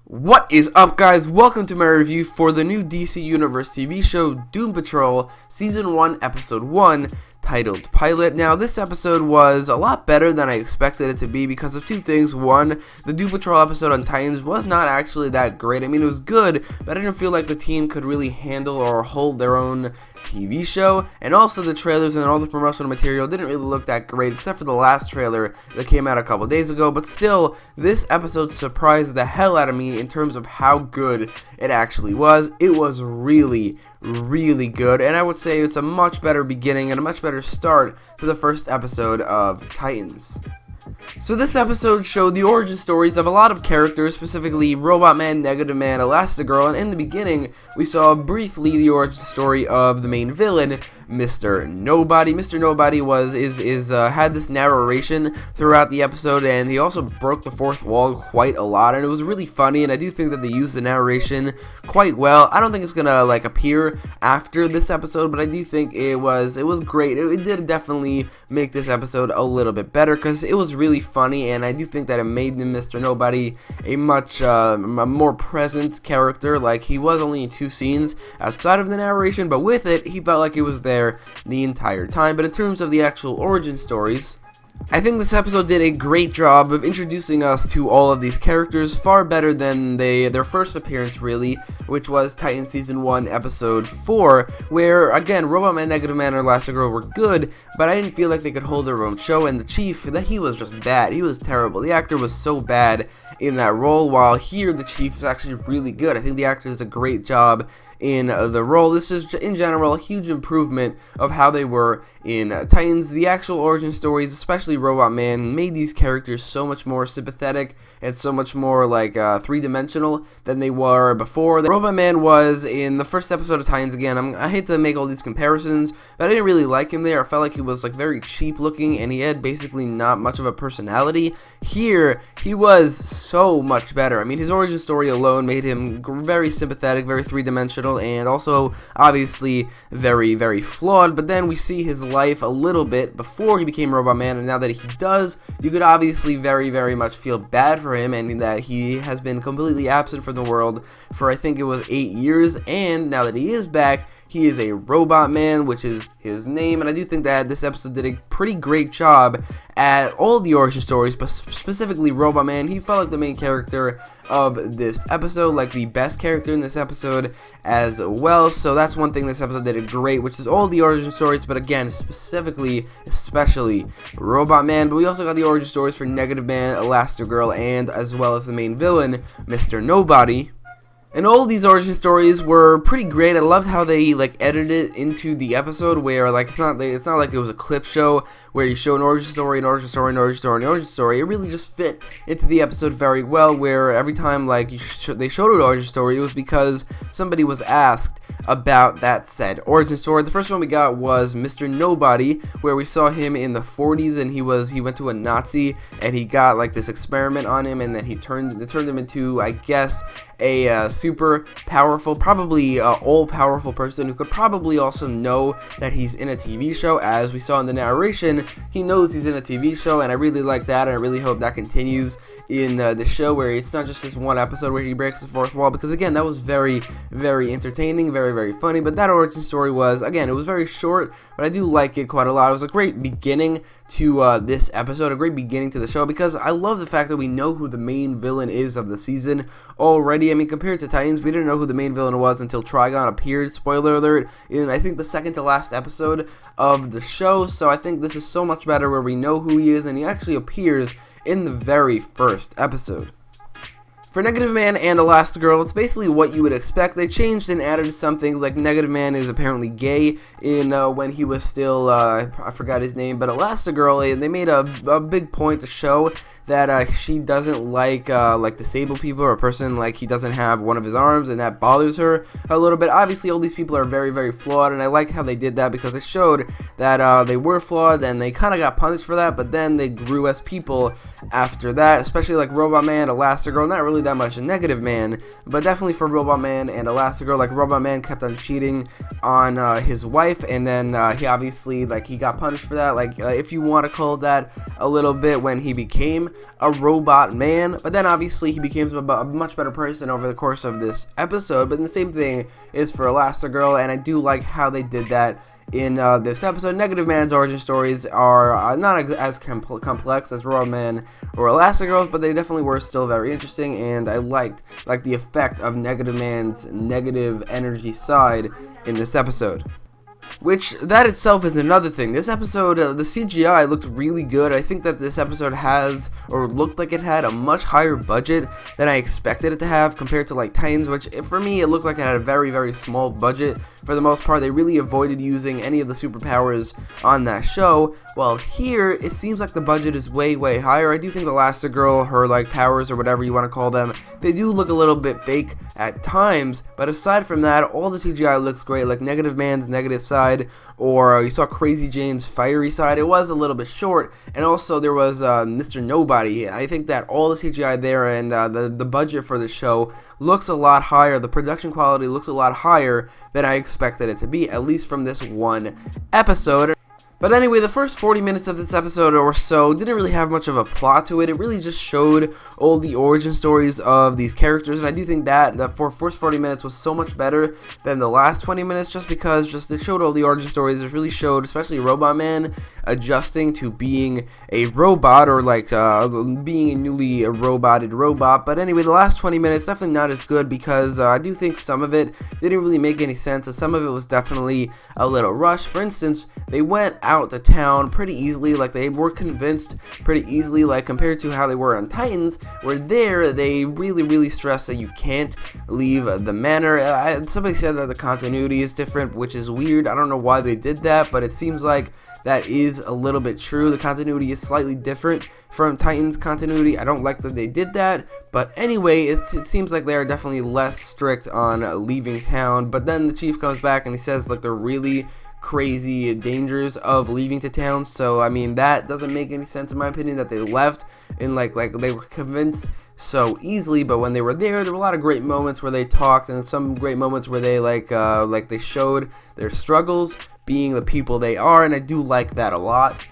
What is up, guys? Welcome to my review for the new DC Universe TV show Doom Patrol Season 1 Episode 1 titled Pilot. Now, this episode was a lot better than I expected it to be because of two things. One, the Doom Patrol episode on Titans was not actually that great. I mean, it was good, but I didn't feel like the team could really handle or hold their own TV show. And also, the trailers and all the promotional material didn't really look that great, except for the last trailer that came out a couple days ago. But still, this episode surprised the hell out of me in terms of how good it actually was. It was really good, and I would say it's a much better beginning and a much better start to the first episode of Titans. So this episode showed the origin stories of a lot of characters, specifically Robot Man, Negative Man, Elastigirl, and in the beginning we saw briefly the origin story of the main villain, Mr. Nobody. Mr. Nobody had this narration throughout the episode, and he also broke the fourth wall quite a lot, and it was really funny, and I do think that they used the narration quite well. I don't think it's gonna appear after this episode, but I do think it was great. It did definitely make this episode a little bit better because it was really funny, and I do think that it made Mr. Nobody a much more present character. Like, he was only in two scenes outside of the narration, but with it, he felt like he was there the entire time. But in terms of the actual origin stories, I think this episode did a great job of introducing us to all of these characters, far better than their first appearance, really, which was Titan Season 1, Episode 4, where, again, Robot Man, Negative Man, and Elastigirl were good, but I didn't feel like they could hold their own show, and the Chief, he was just bad. He was terrible. The actor was so bad in that role, while here, the Chief is actually really good. I think the actor does a great job in the role. This is, in general, a huge improvement of how they were in Titans. The actual origin stories, especially Robot Man, made these characters so much more sympathetic and so much more three-dimensional than they were before. Robot Man was in the first episode of Titans. Again, I hate to make all these comparisons, but I didn't really like him there. I felt like he was very cheap looking, and he had basically not much of a personality. Here, he was so much better. I mean, his origin story alone made him very sympathetic, very three-dimensional, and also obviously very flawed. But then we see his life a little bit before he became Robot Man, and now that he does, you could obviously very much feel bad for him, and that he has been completely absent from the world for, I think it was 8 years, and now that he is back, he is a Robot Man, which is his name. And I do think that this episode did a pretty great job at all the origin stories, but specifically Robot Man. He felt like the main character of this episode, like the best character in this episode as well. So that's one thing this episode did great, which is all the origin stories, but again, especially Robot Man. But we also got the origin stories for Negative Man, Elastigirl, and as well as the main villain, Mr. Nobody. And all of these origin stories were pretty great. I loved how they edited it into the episode, where it's not like it was a clip show where you show an origin story, an origin story, an origin story, an origin story. It really just fit into the episode very well, where every time they showed an origin story, it was because somebody was asked about that said origin story. The first one we got was Mr. Nobody, where we saw him in the 40s, and he went to a Nazi, and he got this experiment on him, and then it turned him into, I guess, a super powerful, probably all-powerful person who could probably also know that he's in a TV show. As we saw in the narration, he knows he's in a TV show, and I really like that, and I really hope that continues in the show, where it's not just this one episode where he breaks the fourth wall, because again, that was very entertaining, very funny. But that origin story was, again, it was very short, but I do like it quite a lot. It was a great beginning to this episode, a great beginning to the show, because I love the fact that we know who the main villain is of the season already. I mean, compared to Titans, we didn't know who the main villain was until Trigon appeared, spoiler alert, in, I think, the second to last episode of the show. So I think this is so much better, where we know who he is, and he actually appears in the very first episode. For Negative Man and Elastigirl, it's basically what you would expect. They changed and added some things, like Negative Man is apparently gay in when he was still, I forgot his name, but Elastigirl, they made a big point to show that she doesn't like disabled people, or a person he doesn't have one of his arms, and that bothers her a little bit. Obviously, all these people are very flawed, and I like how they did that, because it showed that they were flawed, and they kind of got punished for that, but then they grew as people after that, especially Robot Man, Elastigirl, not really that much in Negative Man, but definitely for Robot Man and Elastigirl. Robot Man kept on cheating on his wife, and then he obviously he got punished for that, if you want to call that a little bit, when he became a robot man, but then obviously he becomes a much better person over the course of this episode. But the same thing is for Elastigirl, and I do like how they did that in this episode. Negative Man's origin stories are not as complex as Robot Man or Elastigirl's, but they definitely were still very interesting, and I liked the effect of Negative Man's negative energy side in this episode. Which, that itself is another thing. This episode, the CGI looked really good. I think that this episode has, or looked like it had, a much higher budget than I expected it to have compared to like Titans, which for me it looked like it had a very, very small budget. For the most part, they really avoided using any of the superpowers on that show. While here, it seems like the budget is way, way higher. I do think Elastigirl, her like powers or whatever you want to call them, they do look a little bit fake at times. But aside from that, all the CGI looks great. Like Negative Man's negative side, or you saw Crazy Jane's fiery side. It was a little bit short, and also there was Mr. Nobody. I think that all the CGI there and the budget for the show looks a lot higher. The production quality looks a lot higher than I expected it to be, at least from this one episode. But anyway, the first 40 minutes of this episode or so didn't really have much of a plot to it. It really just showed all the origin stories of these characters, and I do think that the first 40 minutes was so much better than the last 20 minutes, just because it showed all the origin stories. It really showed, especially Robot Man adjusting to being a robot, or like being a newly roboted robot. But anyway, the last 20 minutes definitely not as good, because I do think some of it didn't really make any sense, and some of it was definitely a little rushed. For instance, they went out to town pretty easily. Like, they were convinced pretty easily, like compared to how they were on Titans, where there they really stress that you can't leave the manor. Somebody said that the continuity is different, which is weird. I don't know why they did that, but it seems like that is a little bit true. The continuity is slightly different from Titans continuity. I don't like that they did that, but anyway, it seems like they are definitely less strict on leaving town. But then the chief comes back and he says like they're really crazy dangers of leaving to town. So I mean, that doesn't make any sense in my opinion, that they left and like they were convinced so easily. But when they were there were a lot of great moments where they talked, and some great moments where they like they showed their struggles being the people they are, and I do like that a lot.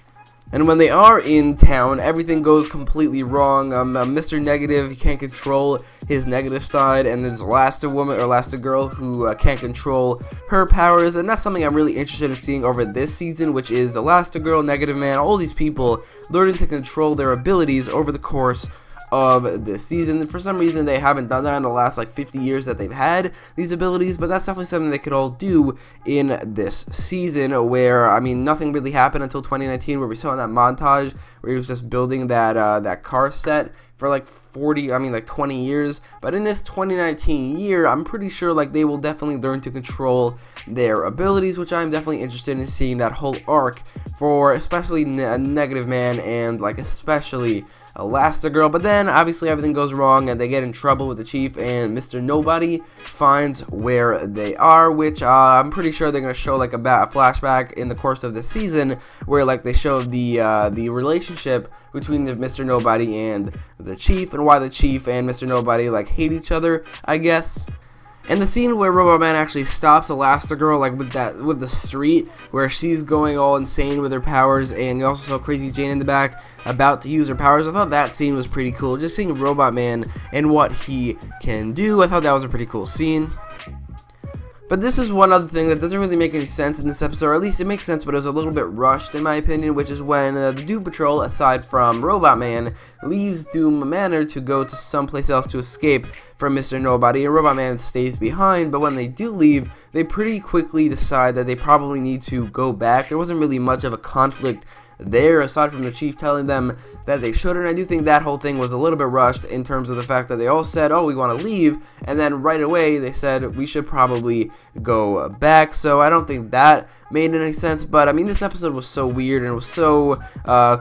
And when they are in town, everything goes completely wrong. Mr. Negative, he can't control his negative side, and there's Elastigirl who can't control her powers, and that's something I'm really interested in seeing over this season, which is Elastigirl, Negative Man, all these people learning to control their abilities over the course of this season. For some reason they haven't done that in the last like 50 years that they've had these abilities, but that's definitely something they could all do in this season, where I mean nothing really happened until 2019, where we saw in that montage where he was just building that car set for like 20 years. But in this 2019 year, I'm pretty sure like they will definitely learn to control their abilities, which I'm definitely interested in seeing that whole arc for especially Negative Man and like especially Elastigirl. But then obviously everything goes wrong and they get in trouble with the chief, and Mr. Nobody finds where they are, which I'm pretty sure they're gonna show like a flashback in the course of the season, where like they show the relationship between the Mr. Nobody and the chief, and why the chief and Mr. Nobody like hate each other, I guess. And the scene where Robot Man actually stops Elastigirl, like with the street, where she's going all insane with her powers, and you also saw Crazy Jane in the back about to use her powers. I thought that scene was pretty cool. Just seeing Robot Man and what he can do, I thought that was a pretty cool scene. But this is one other thing that doesn't really make any sense in this episode, or at least it makes sense, but it was a little bit rushed in my opinion, which is when the Doom Patrol, aside from Robot Man, leaves Doom Manor to go to someplace else to escape from Mr. Nobody, and Robot Man stays behind. But when they do leave, they pretty quickly decide that they probably need to go back. There wasn't really much of a conflict there, aside from the chief telling them that they shouldn't. I do think that whole thing was a little bit rushed in terms of the fact that they all said, oh, we want to leave, and then right away they said we should probably go back. So I don't think that made any sense. But I mean, this episode was so weird and it was so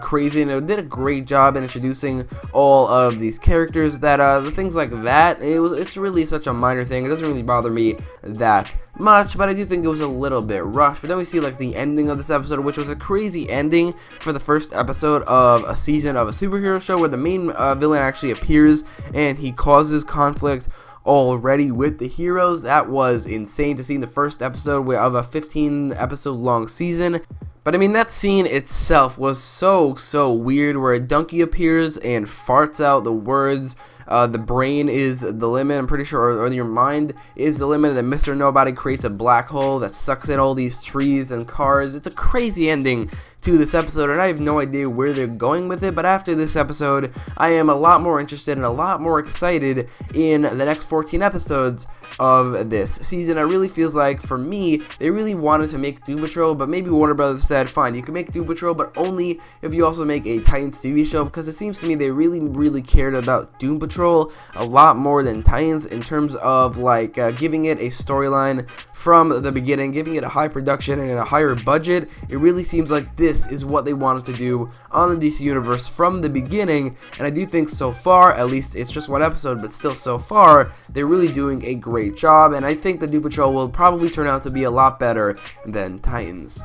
crazy, and it did a great job in introducing all of these characters that the things like that, it's really such a minor thing. It doesn't really bother me that much, but I do think it was a little bit rushed. But then we see like the ending of this episode, which was a crazy ending for the first episode of a season of a superhero show, where the main villain actually appears and he causes conflict already with the heroes. That was insane to see in the first episode of a 15 episode long season. But I mean, that scene itself was so weird, where a donkey appears and farts out the words, the brain is the limit, I'm pretty sure, or your mind is the limit, and then Mr. Nobody creates a black hole that sucks in all these trees and cars. It's a crazy ending to this episode, and I have no idea where they're going with it, but after this episode, I am a lot more interested and a lot more excited in the next 14 episodes of this season. It really feels like, for me, they really wanted to make Doom Patrol, but maybe Warner Brothers said, fine, you can make Doom Patrol, but only if you also make a Titans TV show, because it seems to me they really cared about Doom Patrol a lot more than Titans, in terms of like giving it a storyline from the beginning, giving it a high production and a higher budget. It really seems like this is what they wanted to do on the DC Universe from the beginning, and I do think so far, at least it's just one episode, but still so far, they're really doing a great job, and I think the Doom Patrol will probably turn out to be a lot better than Titans.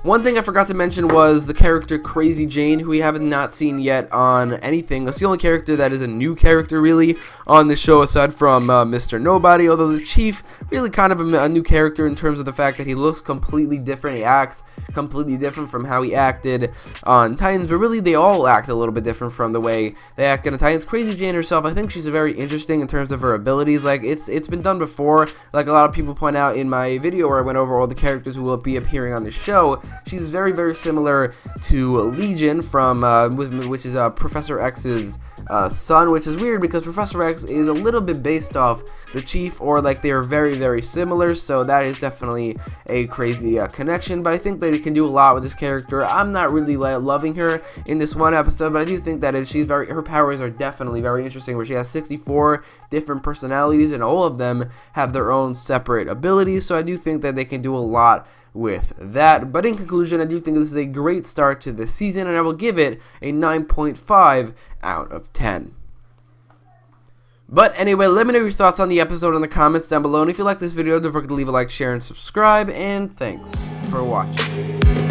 One thing I forgot to mention was the character Crazy Jane, who we have not seen yet on anything. That's the only character that is a new character, really, on the show, aside from Mr. Nobody, although the Chief, really kind of a new character in terms of the fact that he looks completely different, he acts completely different from how he acted on Titans, but really they all act a little bit different from the way they acted on Titans. Crazy Jane herself, I think she's very interesting in terms of her abilities. Like, it's been done before, like a lot of people point out in my video where I went over all the characters who will be appearing on the show. She's very similar to Legion from, which is Professor X's son, which is weird because Professor X is a little bit based off the Chief, or like they are very similar, so that is definitely a crazy connection. But I think that they can do a lot with this character. I'm not really loving her in this one episode, but I do think that her powers are definitely very interesting, where she has 64 different personalities and all of them have their own separate abilities, so I do think that they can do a lot with that. But in conclusion, I do think this is a great start to the season, and I will give it a 9.5 out of 10. But anyway, let me know your thoughts on the episode in the comments down below, and if you like this video, don't forget to leave a like, share, and subscribe, and thanks for watching.